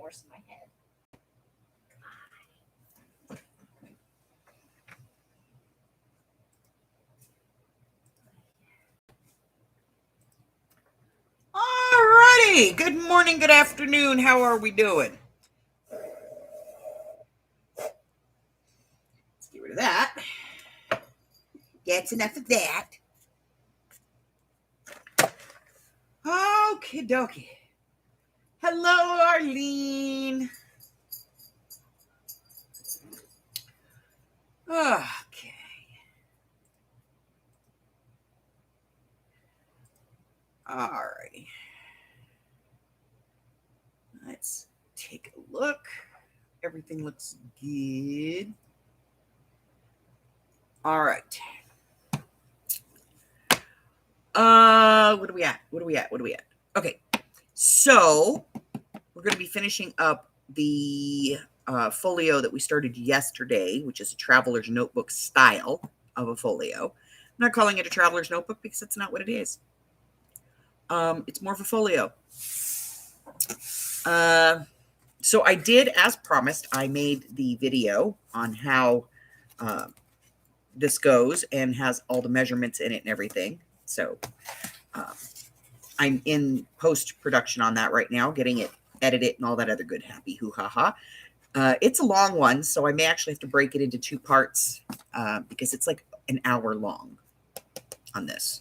worse in my head. Alrighty. Good morning, good afternoon. How are we doing? Let's get rid of that. That's enough of that. Okie dokie. Hello, Arlene. Okay. Alrighty. Let's take a look. Everything looks good. All right. What are we at? Okay. So we're going to be finishing up the folio that we started yesterday, which is a traveler's notebook style of a folio. I'm not calling it a traveler's notebook because that's not what it is. It's more of a folio. So I did, as promised, I made the video on how this goes and has all the measurements in it and everything. So I'm in post-production on that right now, getting it edited and all that other good happy hoo-ha-ha. It's a long one, so I may actually have to break it into two parts because it's like an hour long on this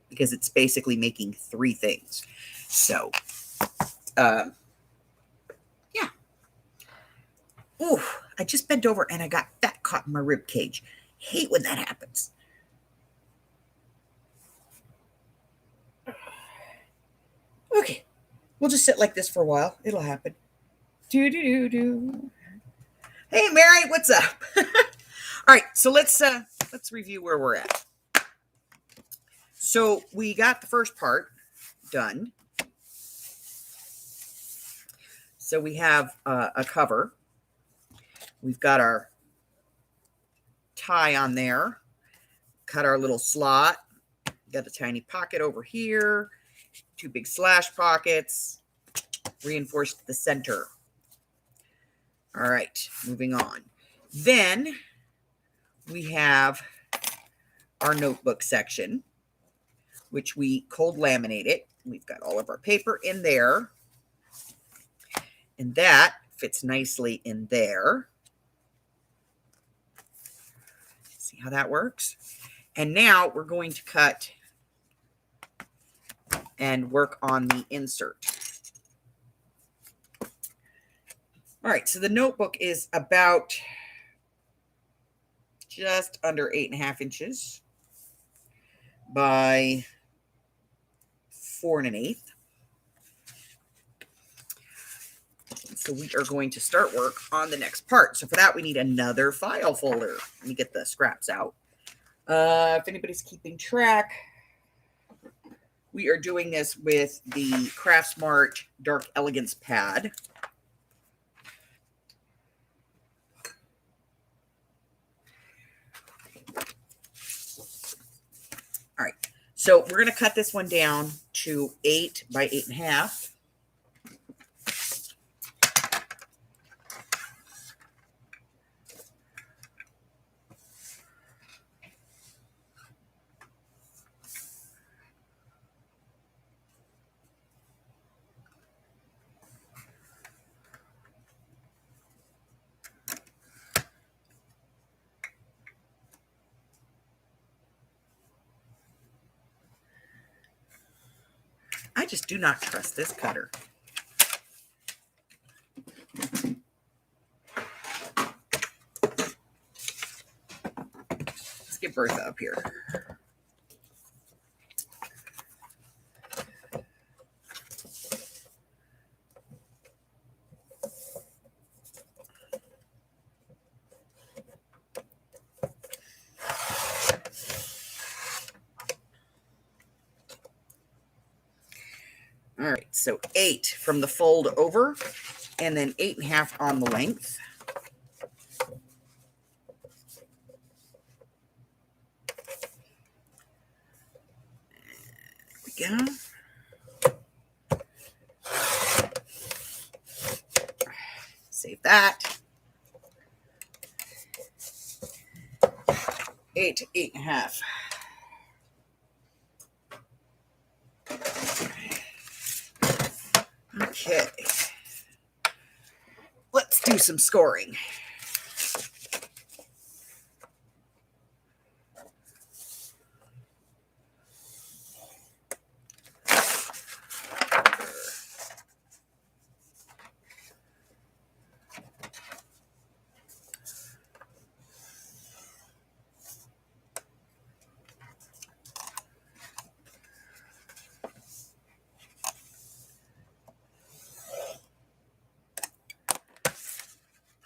because it's basically making three things. So, yeah. Ooh, I just bent over and I got fat caught in my rib cage. Hate when that happens. Okay, we'll just sit like this for a while. It'll happen. Do. Hey, Mary, what's up? All right, so let's review where we're at. So we got the first part done. So we have a cover. We've got our tie on there. Cut our little slot. Got a tiny pocket over here. Two big slash pockets. Reinforced the center. All right, moving on. Then we have our notebook section, which we cold laminated. We've got all of our paper in there. And that fits nicely in there. See how that works? And now we're going to cut and work on the insert. All right, so the notebook is about just under 8.5 inches by 4 1/8. So we are going to start work on the next part. So for that, we need another file folder. Let me get the scraps out. If anybody's keeping track, we are doing this with the Craftsmart Dark Elegance pad. All right, so we're going to cut this one down to 8 by 8.5. I just do not trust this cutter. Let's get Bertha up here. All right, so 8 from the fold over, and then 8.5 on the length. There we go. Save that. 8 to 8.5. Okay. Let's do some scoring.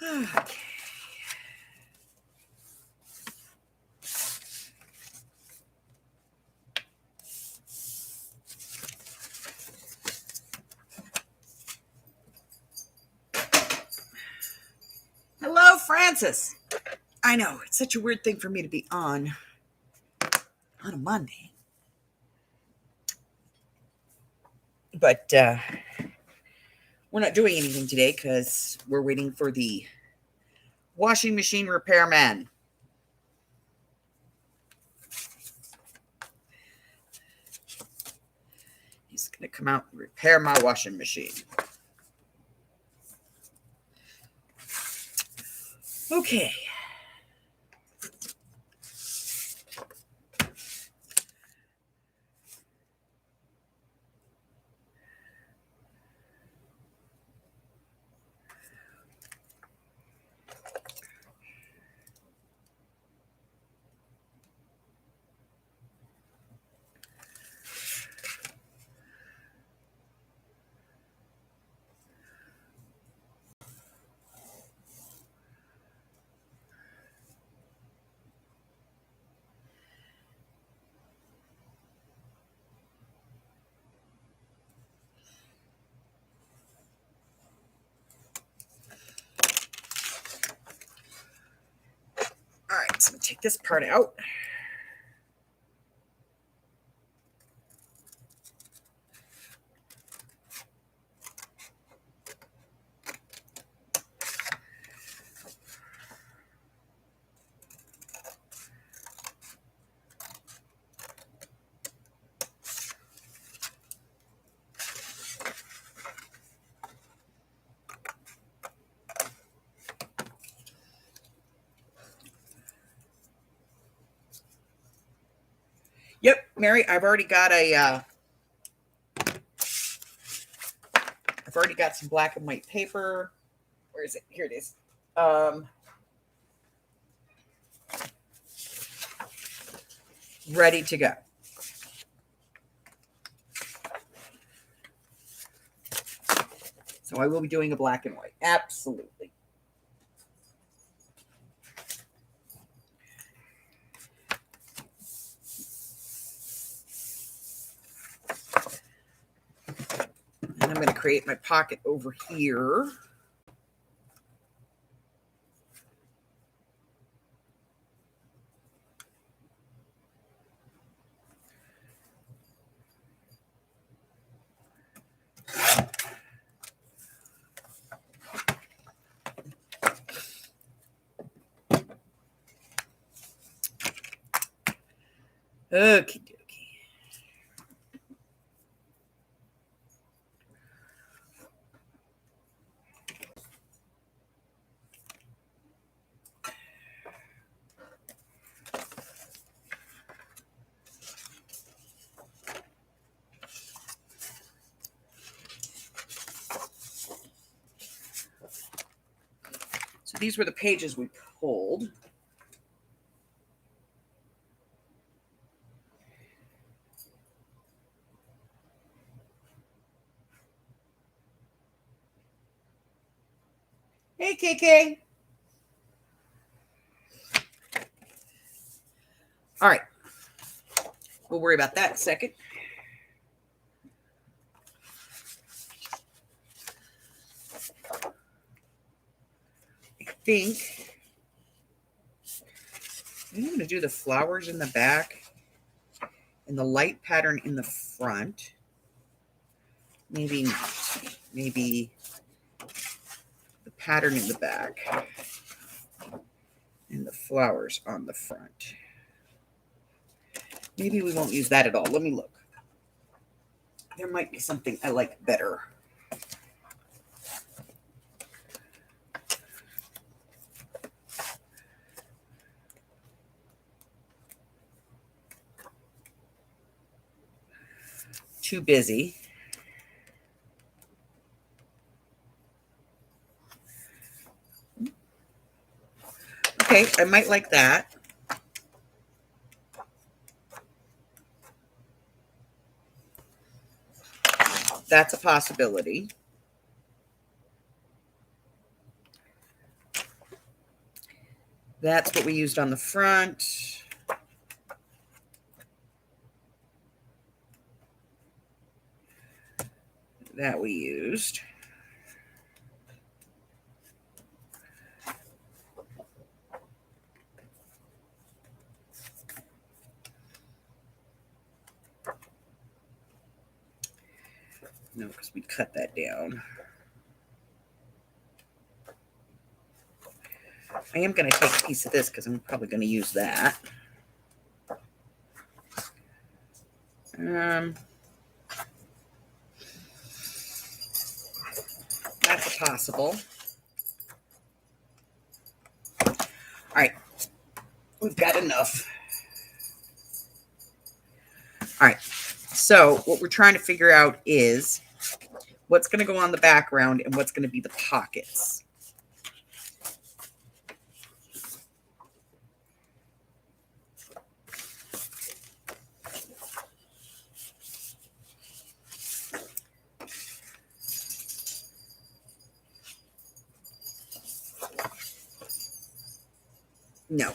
Okay. Hello, Francis. I know, it's such a weird thing for me to be on a Monday. But we're not doing anything today because we're waiting for the washing machine repairman. He's going to come out and repair my washing machine. Okay. All right, so I'm going to take this part out. Yep, Mary, I've already got some black and white paper. Where is it? Here it is. Ready to go. So I will be doing a black and white. Absolutely. And I'm going to create my pocket over here. Okay, dokie. So these were the pages we pulled. Hey, KK. All right. We'll worry about that in a second. I think I'm going to do the flowers in the back and the light pattern in the front. Maybe the pattern in the back and the flowers on the front. Maybe we won't use that at all. Let me look. There might be something I like better. Too busy. Okay, I might like that. That's a possibility. That's what we used on the front. That we used. No, because we cut that down. I am going to take a piece of this because I'm probably going to use that. That's possible. All right. We've got enough. All right. So what we're trying to figure out is what's going to go on the background and what's going to be the pockets. No.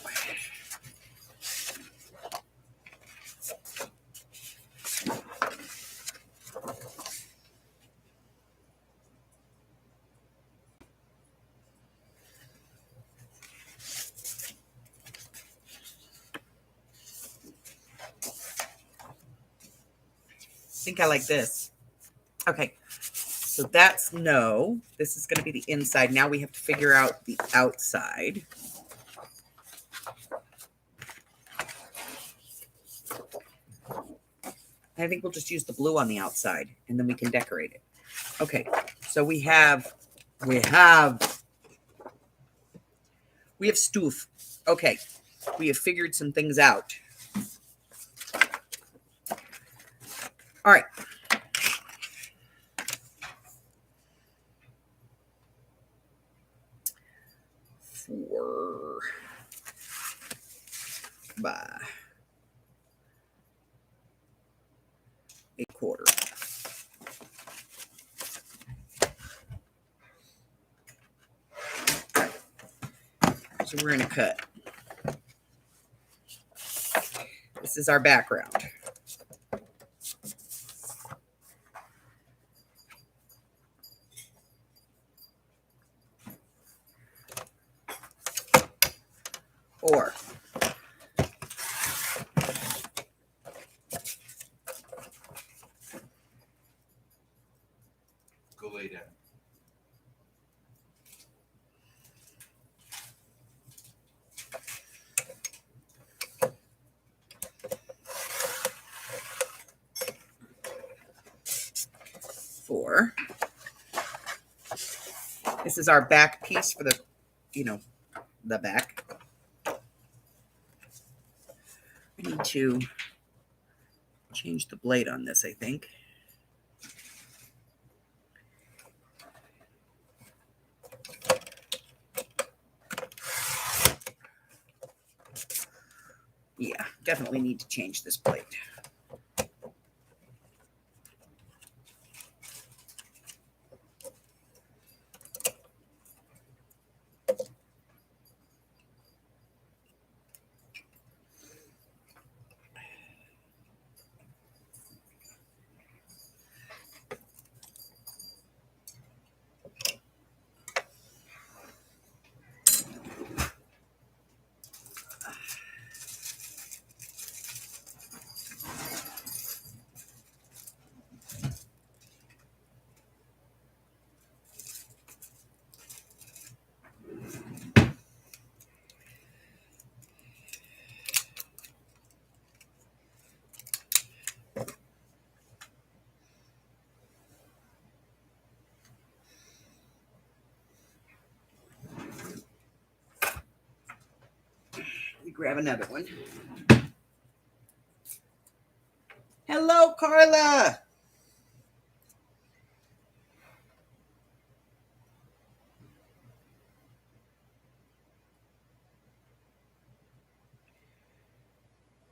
I think I like this. Okay. So that's no. This is going to be the inside. Now we have to figure out the outside. I think we'll just use the blue on the outside and then we can decorate it. Okay. So we have stoof. Okay. We have figured some things out. All right. By 1/4. So we're going to cut. This is our background. Or go lay down. four. This is our back piece for the, the back. I need to change the blade on this, I think. Yeah, definitely need to change this blade. grab another one. Hello, Carla.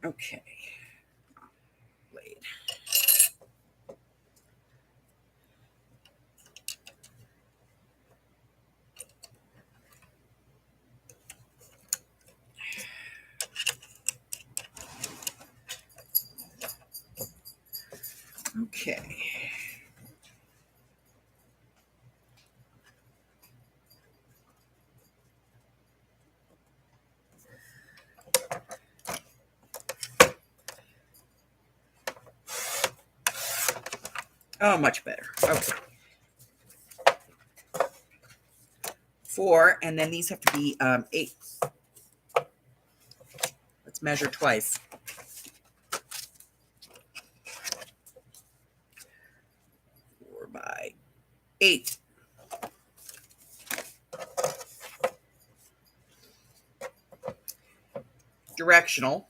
Okay. Blade. Okay. Oh, much better. Okay. 4, and then these have to be 8. Let's measure twice. 4 by 8. Directional.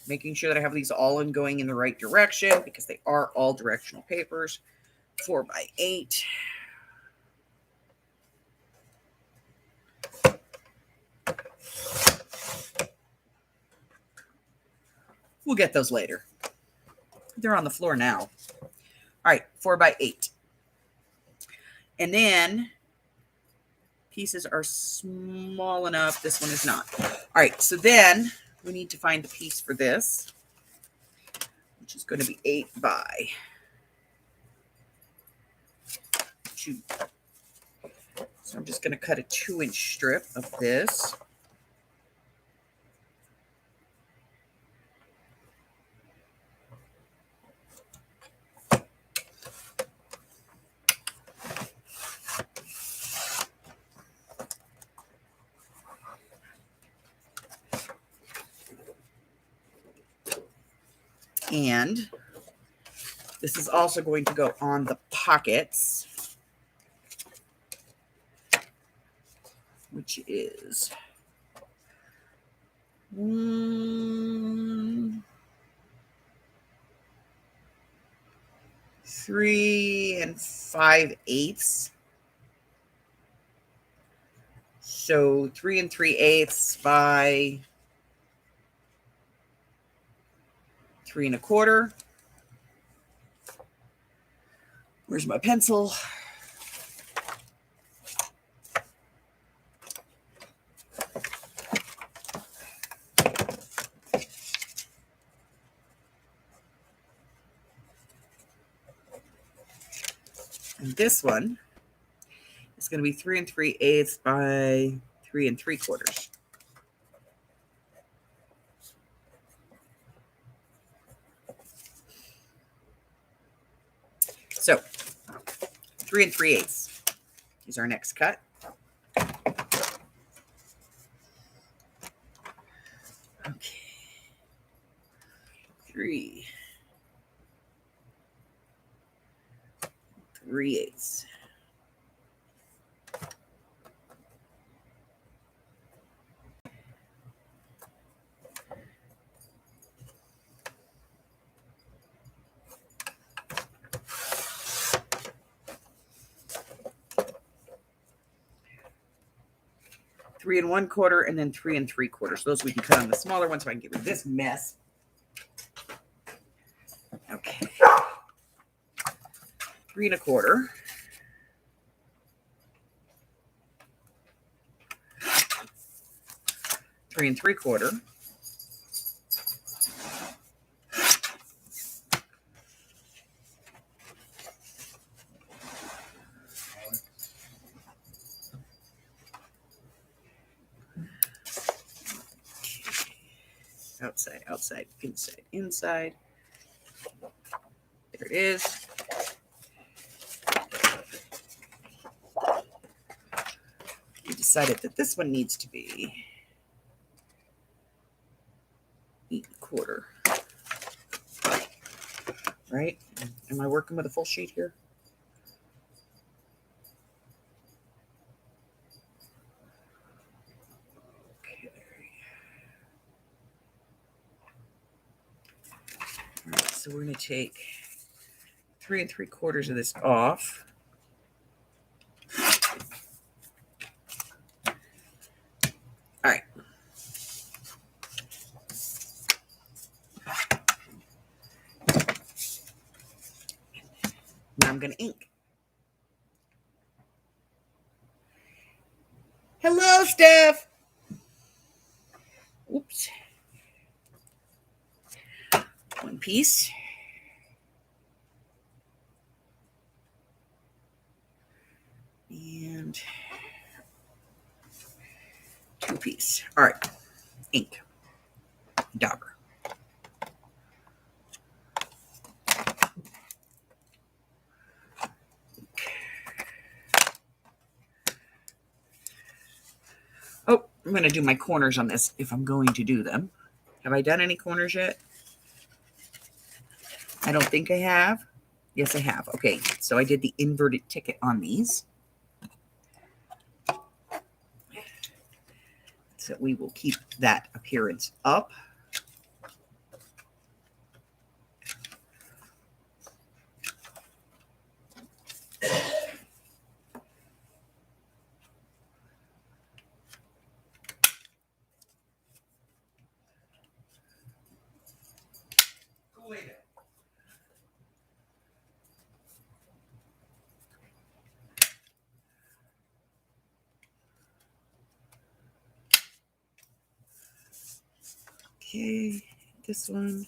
Making sure that I have these all in going in the right direction because they are all directional papers. 4 by 8. We'll get those later. They're on the floor now. All right, 4 by 8. And then pieces are small enough. This one is not. All right, so then we need to find the piece for this, which is going to be 8 by 2. So I'm just going to cut a 2-inch strip of this. And this is also going to go on the pockets, which is 3 5/8. So 3 3/8 by 3 1/4. Where's my pencil? And this one is going to be 3 3/8 by 3 3/4. So 3 3/8 is our next cut. Okay. 3 3/8. Three and 1/4, and then 3 3/4. Those we can cut on the smaller ones so I can get rid of this mess. Okay. 3 1/4. 3 3/4. Outside, outside, inside, inside. There it is. We decided that this one needs to be 8 1/4. Right? Am I working with a full sheet here? So we're going to take 3 3/4 of this off. All right. Now I'm going to ink. Hello, Steph. Oops. One piece. And 2 piece. All right. Ink. Dauber. Oh, I'm going to do my corners on this if I'm going to do them. Have I done any corners yet? I don't think I have. Yes, I have. Okay, so I did the inverted ticket on these. So we will keep that appearance up. Okay, this one.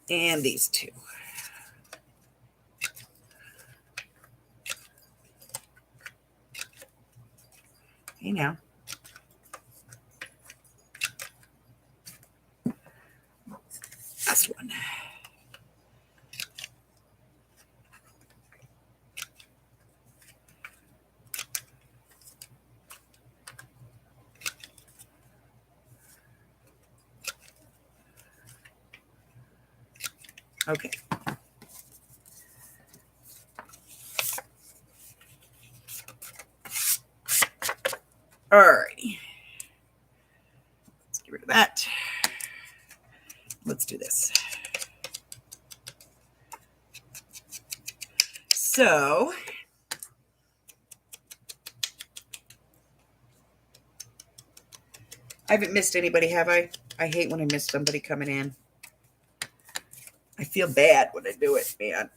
And these two. Hey now. Last one. Okay. Alrighty. Let's get rid of that. Let's do this. So I haven't missed anybody, have I? I hate when I miss somebody coming in. I feel bad when I do it, man.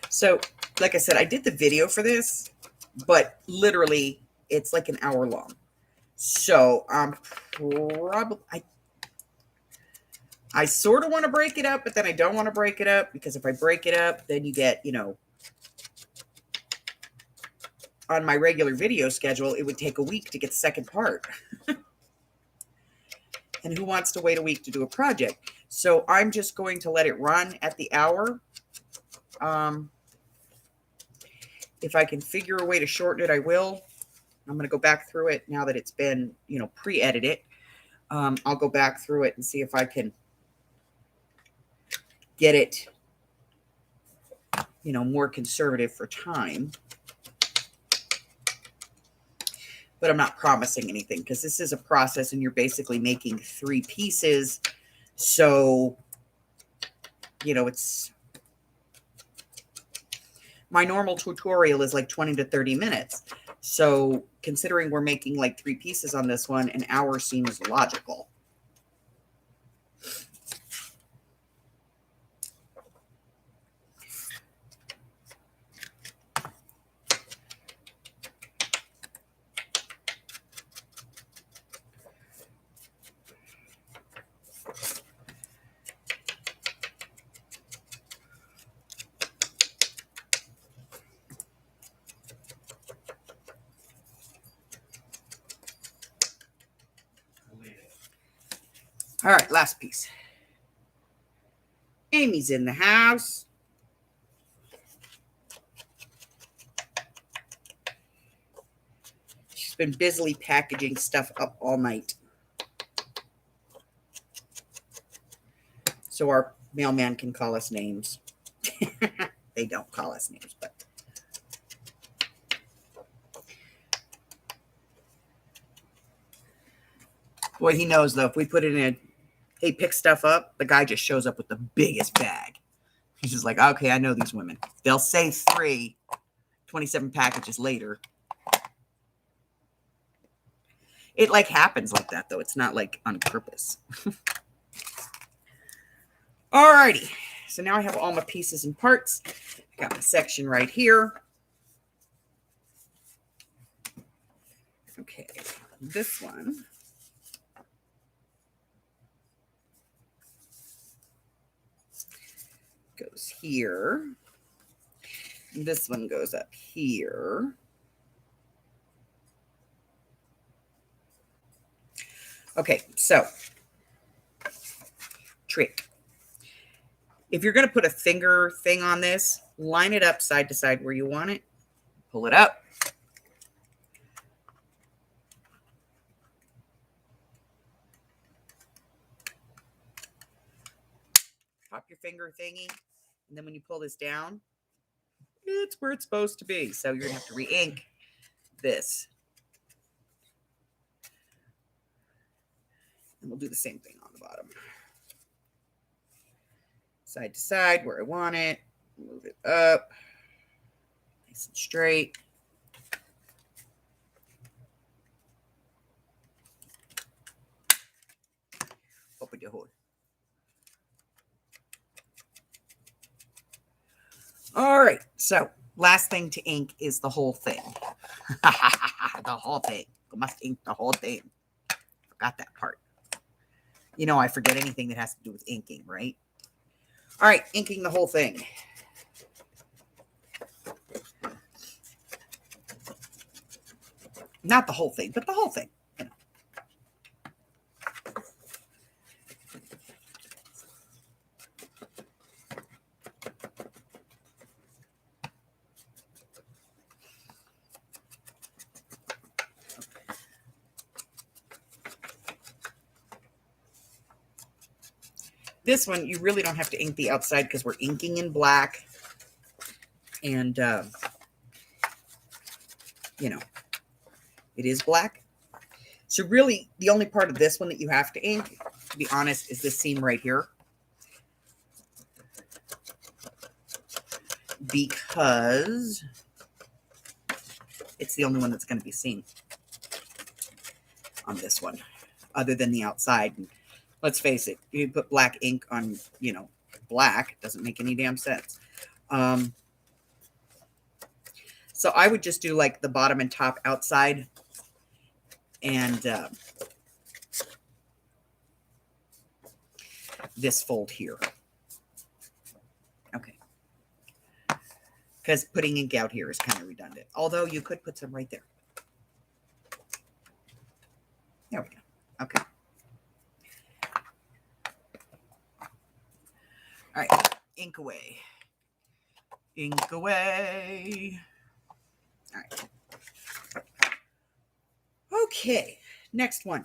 So, like I said, I did the video for this, but literally it's like an hour long. So I sort of want to break it up, but then I don't want to break it up, because if I break it up, then you get, on my regular video schedule, it would take a week to get the second part. And who wants to wait a week to do a project? So I'm just going to let it run at the hour. If I can figure a way to shorten it, I will. I'm going to go back through it now that it's been, pre-edited. I'll go back through it and see if I can get it, more conservative for time. But I'm not promising anything, because this is a process and you're basically making 3 pieces. So, it's, my normal tutorial is like 20 to 30 minutes. So considering we're making like 3 pieces on this one, an hour seems logical. All right, last piece. Amy's in the house. She's been busily packaging stuff up all night. So our mailman can call us names. They don't call us names, but. Boy, he knows, though, if we put it in a, hey, pick stuff up, the guy just shows up with the biggest bag. He's just like, okay, I know these women. They'll say 27 packages later. It, like, happens like that, though. It's not, like, on purpose. Alrighty. So now I have all my pieces and parts. I got my section right here. Okay. This one. Goes here. This one goes up here. Okay, so trick. If you're going to put a finger thing on this, line it up side to side where you want it. Pull it up. Pop your finger thingy. And then when you pull this down, it's where it's supposed to be. So you're going to have to re-ink this. And we'll do the same thing on the bottom. Side to side where I want it. Move it up. Nice and straight. Open your hole. All right, so last thing to ink is the whole thing. The whole thing. I must ink the whole thing. Forgot that part. You know, I forget anything that has to do with inking, right? All right, inking the whole thing. Not the whole thing, but the whole thing. You know. This one, you really don't have to ink the outside because we're inking in black. And, you know, it is black. So really, the only part of this one that you have to ink, to be honest, is this seam right here. Because it's the only one that's going to be seen on this one, other than the outside. And let's face it, you put black ink on, you know, black, it doesn't make any damn sense. So I would just do like the bottom and top outside and this fold here. Okay. Because putting ink out here is kind of redundant. Although you could put some right there. There we go. Okay. All right. Ink away. Ink away. All right. Okay. Next one.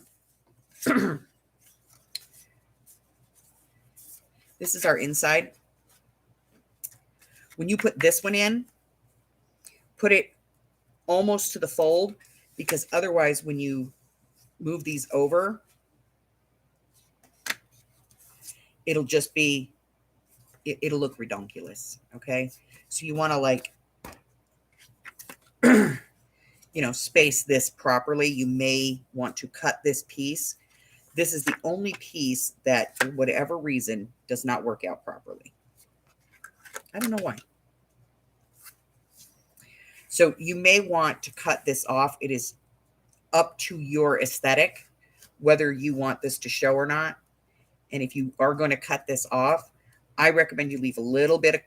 This is our inside. When you put this one in, put it almost to the fold, because otherwise when you move these over, it'll just be, it'll look redonkulous, okay? So you want to like, you know, space this properly. You may want to cut this piece. This is the only piece that, for whatever reason, does not work out properly. I don't know why. So you may want to cut this off. It is up to your aesthetic, whether you want this to show or not. And if you are going to cut this off, I recommend you leave a little bit of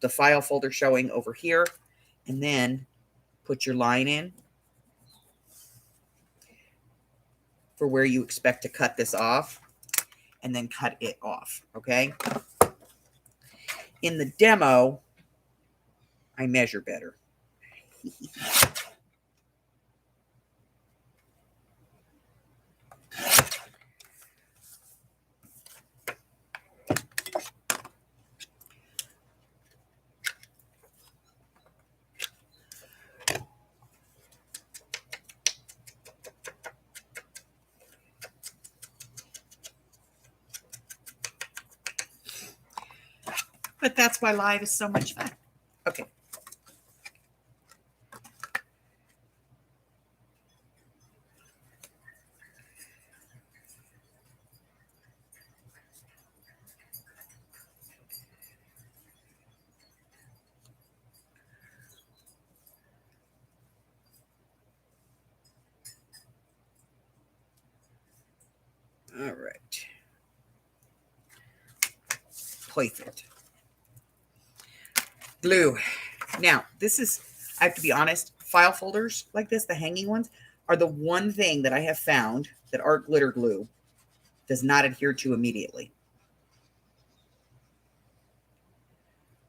the file folder showing over here, and then put your line in for where you expect to cut this off. and then cut it off, okay? In the demo, I measure better. But that's why live is so much fun. Okay. All right. Place it. Glue. Now, this is, I have to be honest, file folders like this, the hanging ones, are the one thing that I have found that art glitter glue does not adhere to immediately.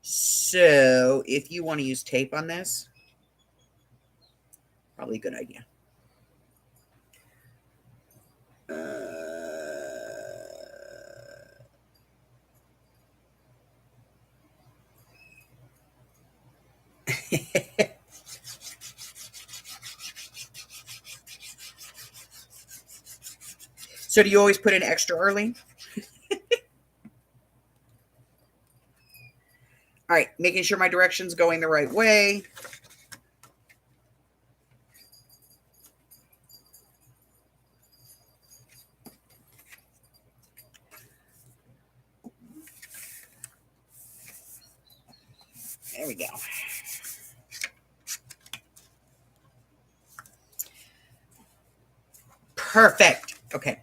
So if you want to use tape on this, probably a good idea. So do you always put in extra early? All right, making sure my direction's going the right way. There we go. Perfect. Okay.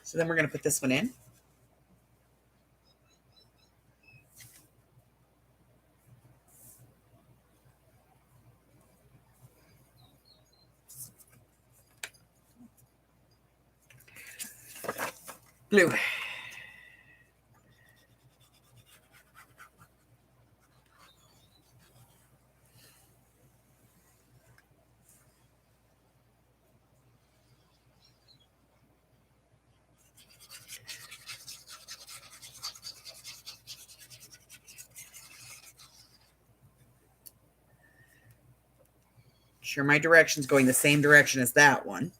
So then we're going to put this one in. Glue. Sure, my direction's going the same direction as that one.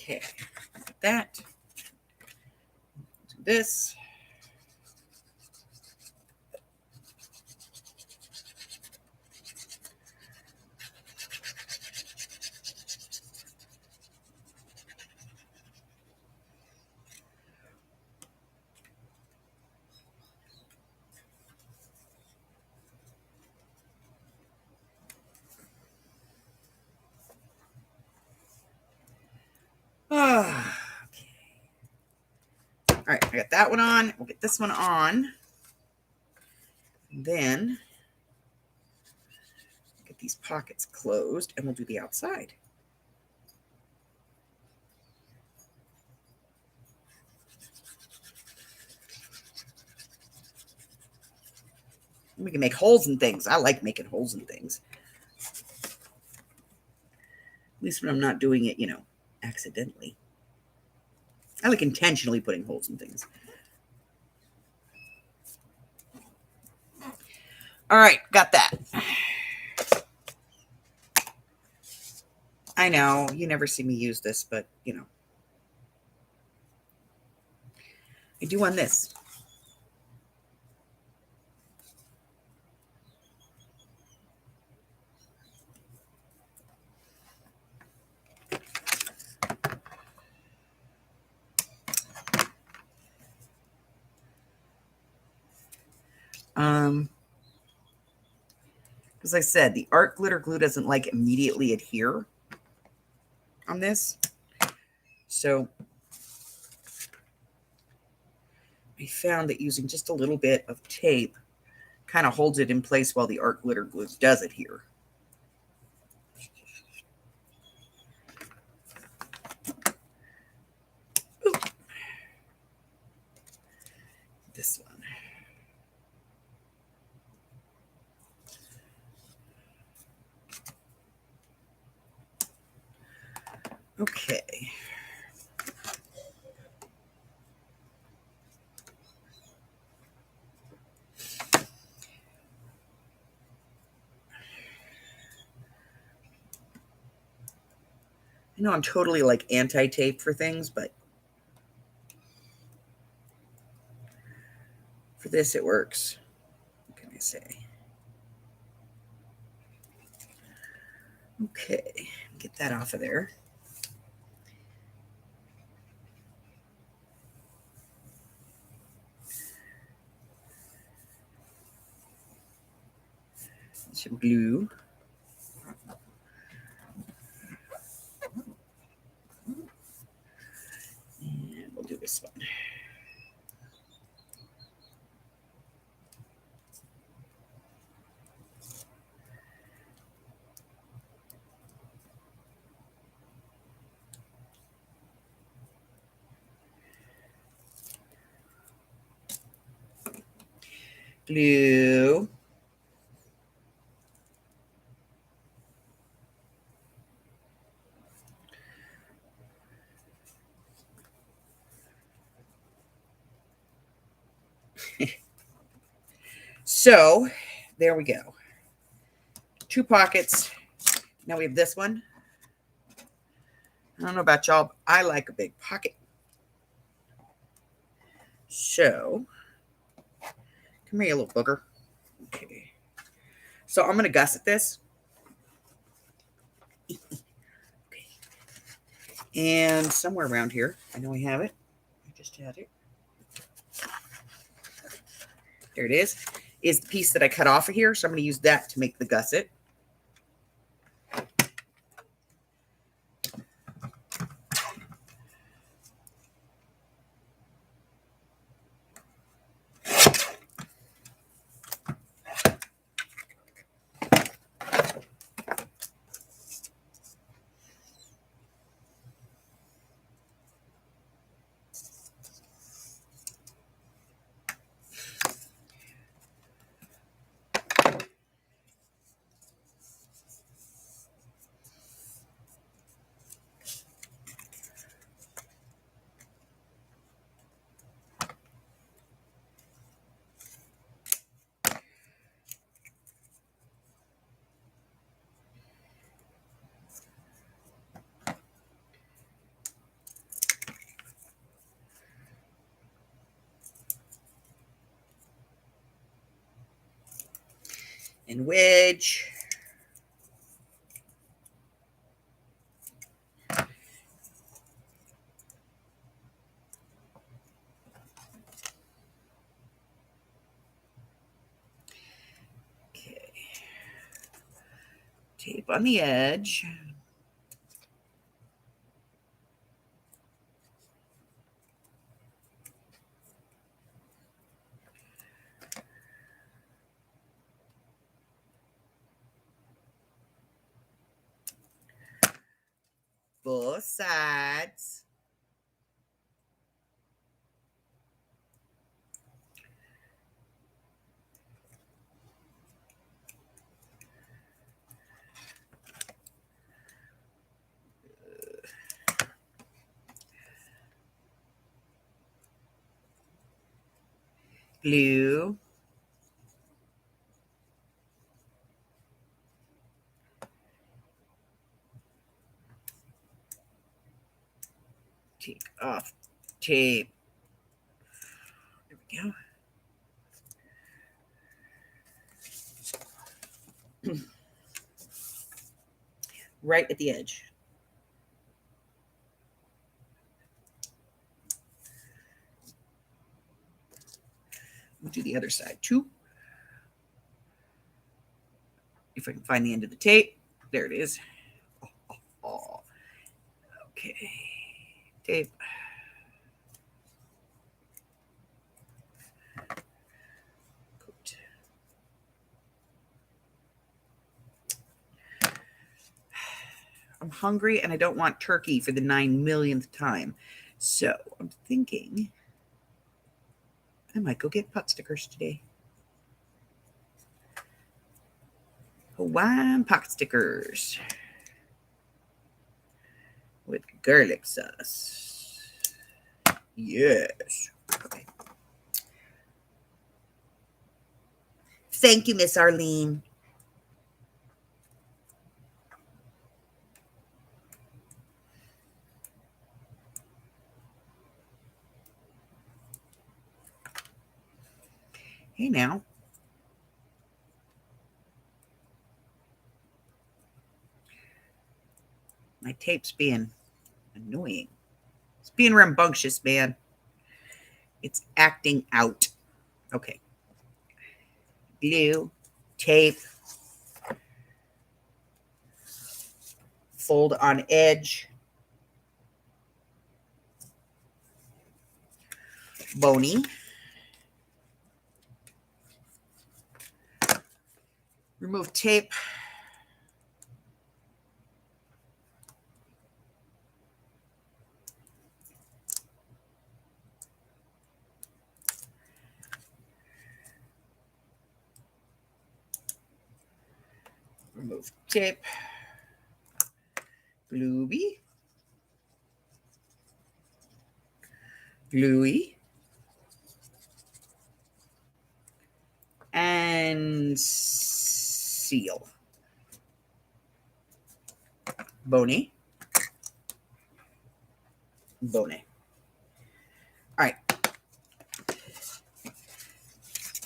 Okay, that. Do this. Okay. All right, I got that one on. We'll get this one on. Then get these pockets closed and we'll do the outside. We can make holes in things. I like making holes in things. At least when I'm not doing it, accidentally. I like intentionally putting holes in things. All right, got that. I know you never see me use this, but you know, I do on this. As I said, the art glitter glue doesn't like immediately adhere on this. So I found that using just a little bit of tape kind of holds it in place while the art glitter glue does adhere. Ooh. This one. Okay. I know I'm totally like anti-tape for things, but for this it works. What can I say? Okay, get that off of there. Some glue. And we'll do this one. Glue. So there we go. 2 pockets. Now we have this one. I don't know about y'all, but I like a big pocket. So come here, you little booger. Okay. So I'm going to gusset this. Okay. And somewhere around here, I know I have it. I just had it. There it is the piece that I cut off of here. So I'm going to use that to make the gusset. And wedge. Okay. Tape on the edge. Both sides. Glue. Take off tape. There we go. Right at the edge. We'll do the other side too. If I can find the end of the tape. There it is. Oh. Okay. Tape. Good. I'm hungry and I don't want turkey for the 9 millionth time. So I'm thinking I might go get pot stickers today. Hawaiian pot stickers with garlic sauce. Yes. Okay. Thank you, Miss Arlene. Hey now. My tape's being annoying. It's being rambunctious, man. It's acting out. Okay. Glue, tape, fold on edge, bony, remove tape, remove tape, gluey, gluey, and seal. Bony, bony. All right.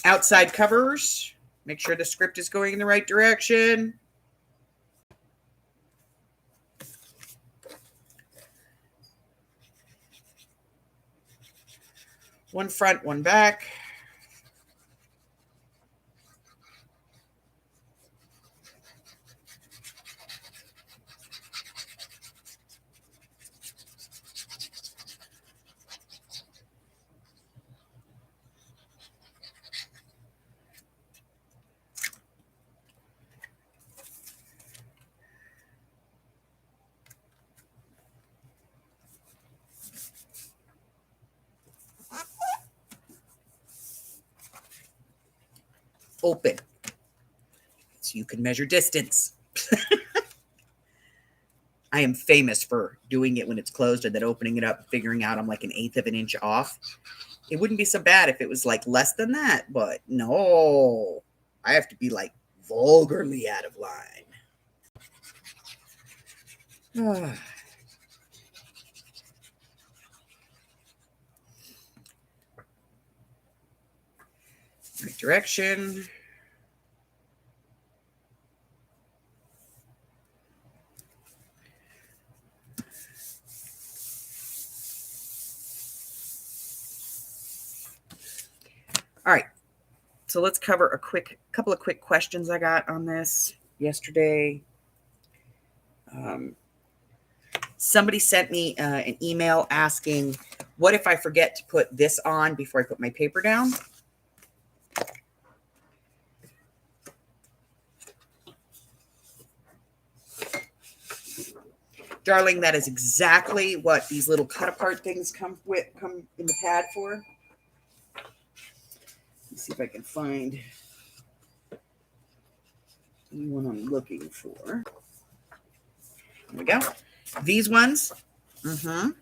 Outside covers. Make sure the script is going in the right direction. One front, one back. Open. So you can measure distance. I am famous for doing it when it's closed and then opening it up and figuring out I'm like 1/8 of an inch off. It wouldn't be so bad if it was like less than that, but no. I have to be like vulgarly out of line. Right direction. All right. So let's cover a couple of quick questions I got on this yesterday. Somebody sent me an email asking, what if I forget to put this on before I put my paper down? Darling, that is exactly what these little cut apart things come in the pad for. Let's see if I can find the one I'm looking for. There we go. These ones. You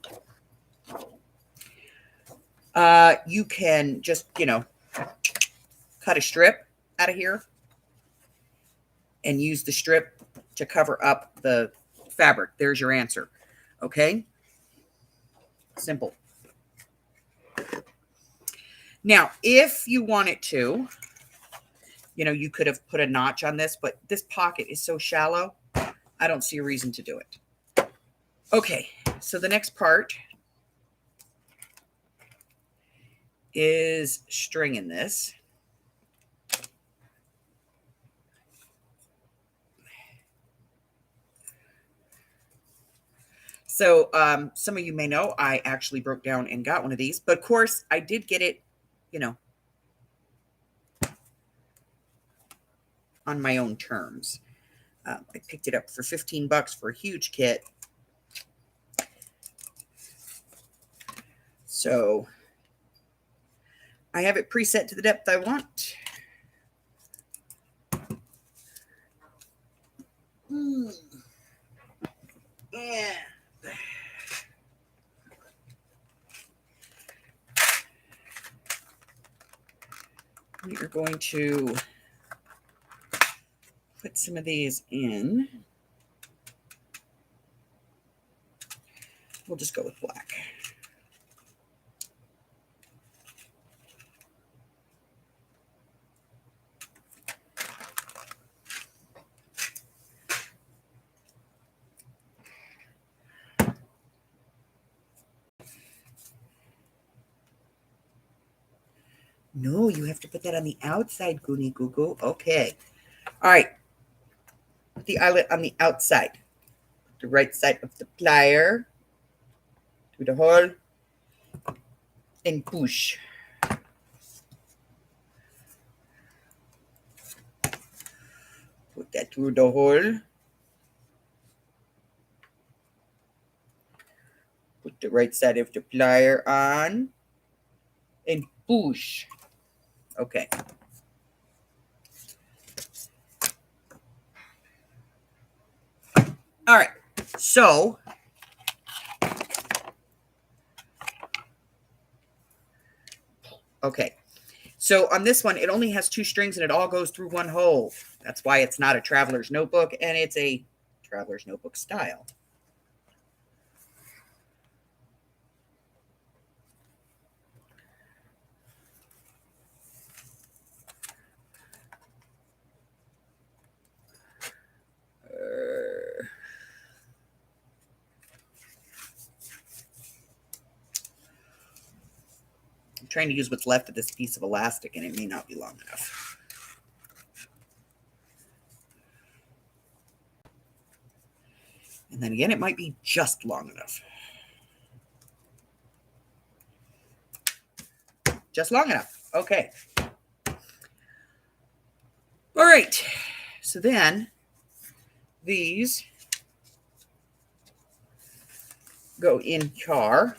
can just, cut a strip out of here and use the strip to cover up the fabric. There's your answer. Okay. Simple. Now, if you wanted to, you know, you could have put a notch on this, but this pocket is so shallow, I don't see a reason to do it. Okay, so the next part is stringing this. So some of you may know I actually broke down and got one of these, but of course I did get it, you know, on my own terms. I picked it up for 15 bucks for a huge kit. So I have it preset to the depth I want. Yeah. We are going to put some of these in. We'll just go with black. No, you have to put that on the outside, Goonie Goo Goo. Okay. All right. Put the eyelet on the outside. The right side of the plier to the hole and push. Put that through the hole. Put the right side of the plier on and push. Okay. All right. So okay. So on this one, it only has 2 strings and it all goes through one hole. That's why it's not a traveler's notebook, and it's a traveler's notebook style. I'm trying to use what's left of this piece of elastic, and it may not be long enough. And then again, it might be just long enough. Just long enough. Okay. All right. So then these go in jar.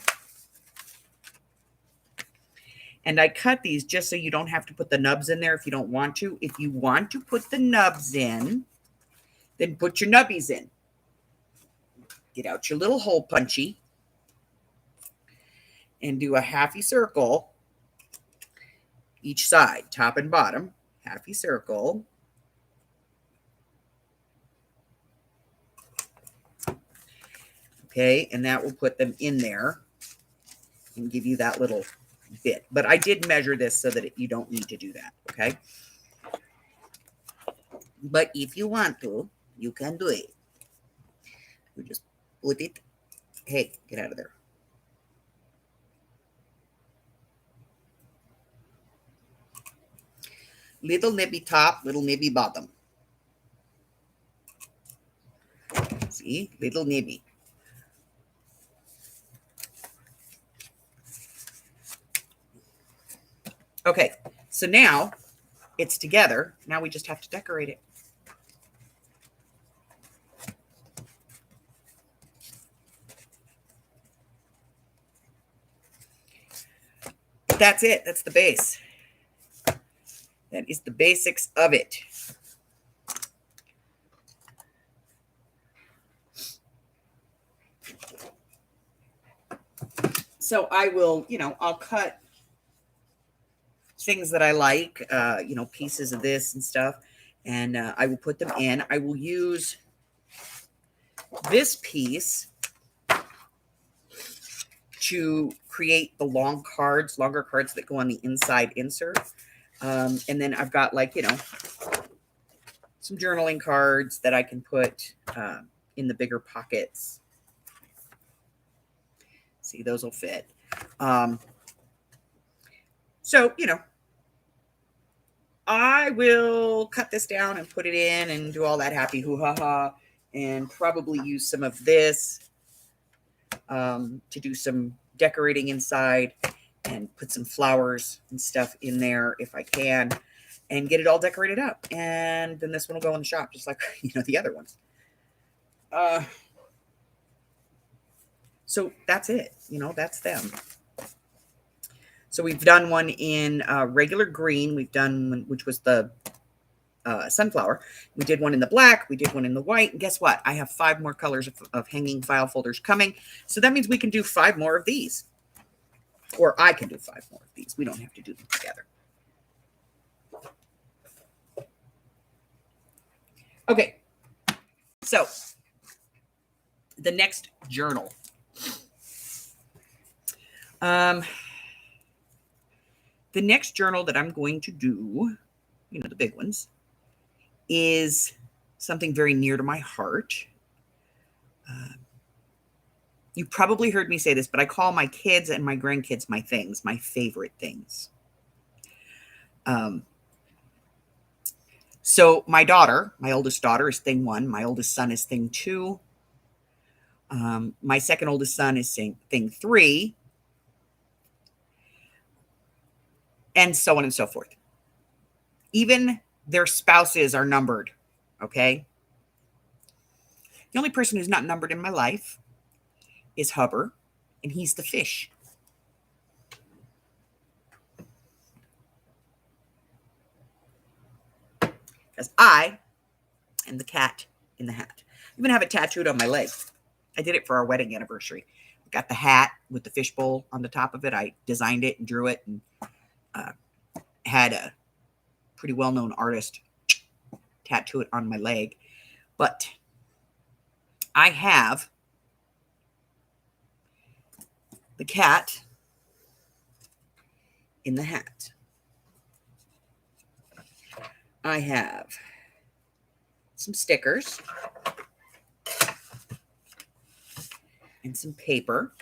And I cut these just so you don't have to put the nubs in there if you don't want to. If you want to put the nubs in, then put your nubbies in. Get out your little hole punchy and do a halfy circle each side, top and bottom, halfy circle. Okay, and that will put them in there and give you that little bit. But I did measure this so that you don't need to do that, okay? But if you want to, you can do it. You just put it. Hey, get out of there. Little nibby top, little nibby bottom. See, little nibby. Okay, so now it's together. Now we just have to decorate it. But that's it. That's the base. That is the basics of it. So I will, I'll cut things that I like, pieces of this and stuff, and I will put them in. I will use this piece to create the longer cards that go on the inside insert. And then I've got, like, you know, some journaling cards that I can put in the bigger pockets. See, those will fit. So, you know, I will cut this down and put it in and do all that happy hoo-ha-ha, and probably use some of this to do some decorating inside and put some flowers and stuff in there if I can, and get it all decorated up. And then this one will go in the shop just like, you know, the other ones. So that's it. You know, that's them. So we've done one in regular green. We've done one, which was the sunflower. We did one in the black. We did one in the white. And guess what? I have 5 more colors of hanging file folders coming. So that means we can do 5 more of these. Or I can do 5 more of these. We don't have to do them together. Okay. So the next journal. The next journal that I'm going to do, you know, the big ones, is something very near to my heart. You probably heard me say this, but I call my kids and my grandkids my things, my favorite things. So my daughter, my oldest daughter, is thing 1. My oldest son is thing 2. My second oldest son is thing 3. And so on and so forth. Even their spouses are numbered, okay? The only person who's not numbered in my life is Hubber, and he's the fish. Because I am the cat in the hat. I even have it tattooed on my leg. I did it for our wedding anniversary. I got the hat with the fishbowl on the top of it. I designed it and drew it, and had a pretty well-known artist tattoo it on my leg. But I have the cat in the hat. I have some stickers and some paper.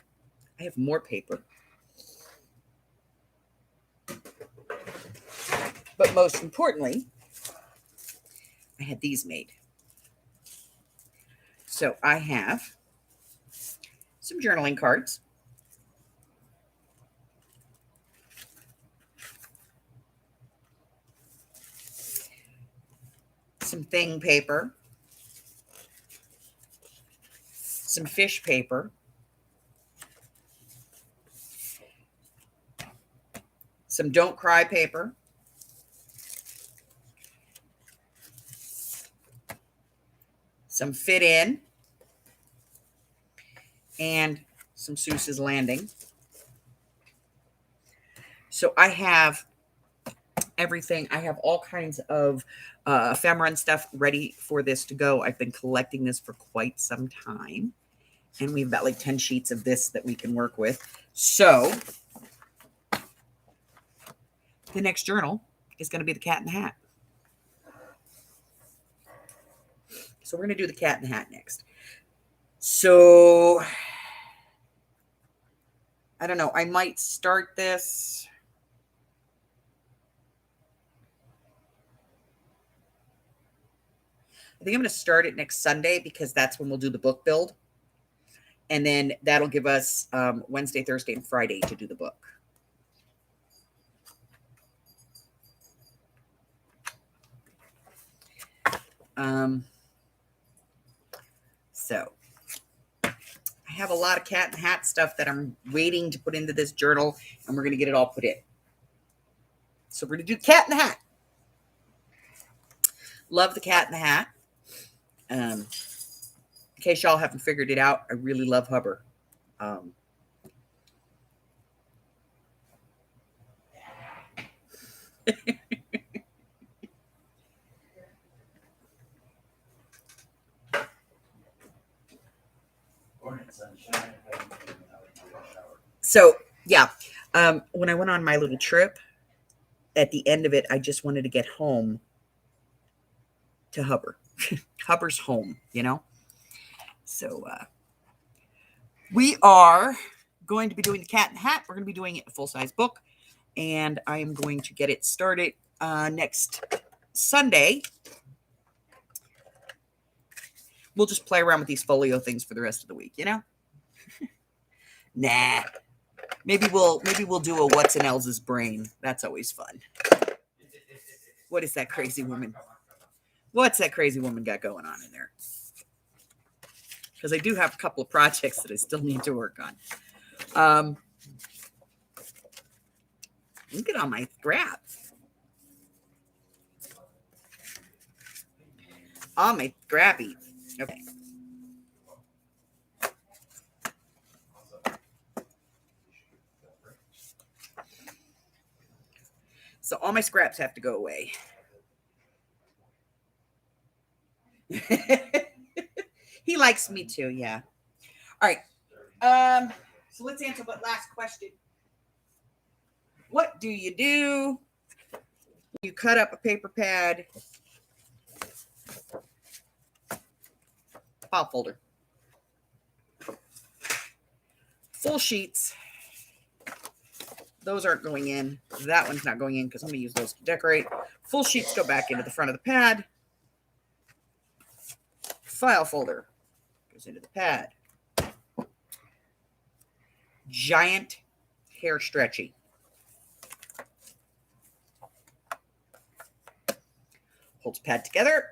I have more paper. But most importantly, I had these made. So I have some journaling cards. Some thing paper. Some fish paper. Some don't cry paper. Some fit in, and some Seuss's Landing. So I have everything. I have all kinds of ephemera stuff ready for this to go. I've been collecting this for quite some time, and we've got like 10 sheets of this that we can work with. So the next journal is going to be the Cat in the Hat. So we're going to do the Cat in the Hat next. So I don't know. I might start this. I think I'm going to start it next Sunday because that's when we'll do the book build. And then that'll give us Wednesday, Thursday, and Friday to do the book. So I have a lot of Cat in the Hat stuff that I'm waiting to put into this journal, and we're going to get it all put in. So we're going to do Cat in the Hat. Love the Cat in the Hat. In case y'all haven't figured it out, I really love Hubber. Morning, sunshine. I haven't been out in the shower. So yeah, when I went on my little trip, at the end of it, I just wanted to get home to Hubbard. Hubbard's home, you know? So we are going to be doing the Cat in the Hat. We're going to be doing it in a full-size book, and I am going to get it started next Sunday. We'll just play around with these folio things for the rest of the week, you know? Nah. Maybe we'll do a what's in Elsa's brain. That's always fun. What is that crazy woman? What's that crazy woman got going on in there? Because I do have a couple of projects that I still need to work on. Look at all my scraps. All my scrappy. Okay. So all my scraps have to go away. He likes me too, yeah. All right. So let's answer that last question. What do? You cut up a paper pad, file folder, full sheets. Those aren't going in. That one's not going in because I'm going to use those to decorate. Full sheets go back into the front of the pad. File folder goes into the pad. Giant hair stretchy. Holds pad together.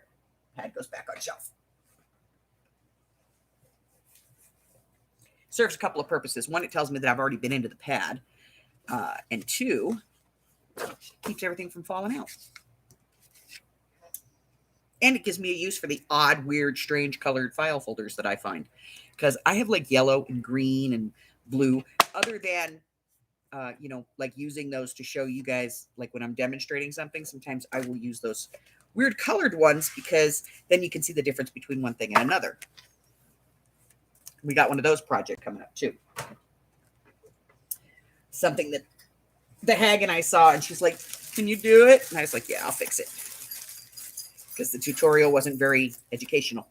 Pad goes back on shelf. Serves a couple of purposes. One, it tells me that I've already been into the pad. And two, keeps everything from falling out. And it gives me a use for the odd, weird, strange colored file folders that I find. Because I have like yellow and green and blue. Other than, like using those to show you guys, like when I'm demonstrating something, sometimes I will use those weird colored ones because then you can see the difference between one thing and another. We got one of those projects coming up too. Something that the hag and I saw, and she's like, can you do it? And I was like, yeah, I'll fix it. Because the tutorial wasn't very educational.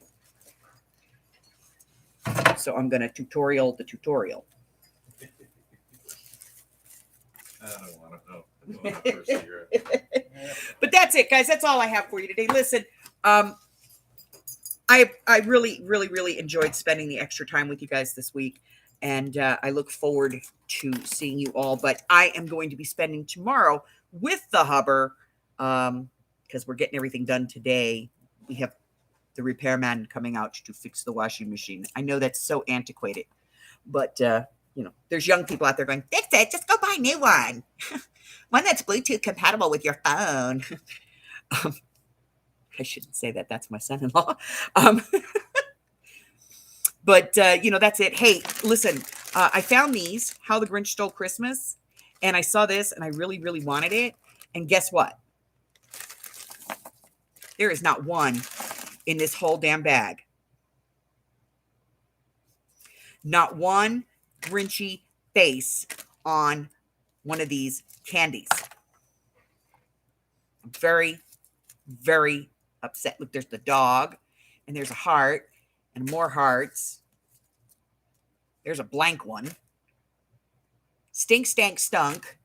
So I'm going to tutorial the tutorial. I don't want to know. But that's it, guys. That's all I have for you today. Listen, I really, really, really enjoyed spending the extra time with you guys this week. And I look forward to seeing you all. But I am going to be spending tomorrow with the Hubber because we're getting everything done today. We have the repairman coming out to fix the washing machine. I know that's so antiquated. But, there's young people out there going, fix it, just go buy a new one. One that's Bluetooth compatible with your phone. I shouldn't say that. That's my son-in-law. But, that's it. Hey, listen, I found these, How the Grinch Stole Christmas, and I saw this, and I really, really wanted it. And guess what? There is not one in this whole damn bag. Not one Grinchy face on one of these candies. I'm very, very upset. Look, there's the dog, and there's a heart, and more hearts. There's a blank one. Stink, stank, stunk.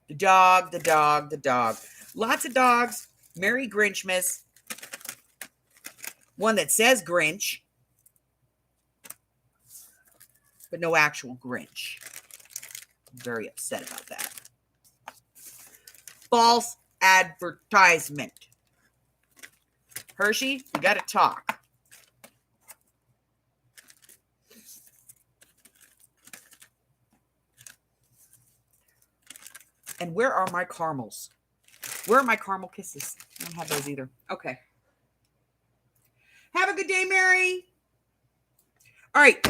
The dog, the dog, the dog. Lots of dogs. Merry Grinchmas. One that says Grinch, but no actual Grinch. I'm very upset about that. False advertisement. Hershey, you got to talk. And where are my caramels? Where are my caramel kisses? I don't have those either. Okay. Have a good day, Mary. All right.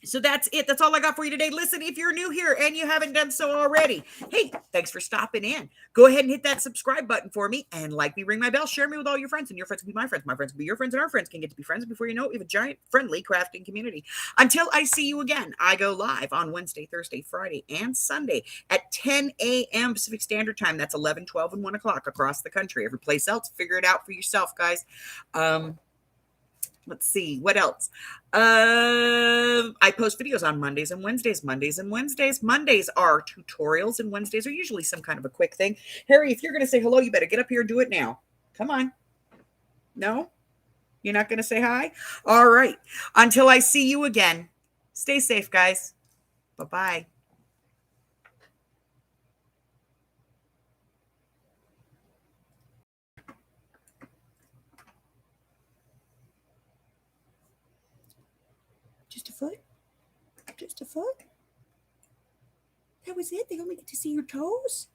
So that's it. That's all I got for you today. Listen, if you're new here and you haven't done so already, hey, thanks for stopping in. Go ahead and hit that subscribe button for me and like me, ring my bell, share me with all your friends, and your friends will be my friends. My friends will be your friends, and our friends can get to be friends. Before you know it, we have a giant, friendly crafting community. Until I see you again, I go live on Wednesday, Thursday, Friday, and Sunday at 10 a.m. Pacific Standard Time. That's 11, 12, and 1 o'clock across the country. Every place else, figure it out for yourself, guys. Let's see what else. I post videos on Mondays and Wednesdays. Mondays are tutorials, and Wednesdays are usually some kind of a quick thing. Harry, if you're going to say hello, you better get up here and do it now. Come on. No, you're not going to say hi. All right. Until I see you again, stay safe, guys. Bye-bye. Just a foot. Just a foot. That was it. They only get to see your toes.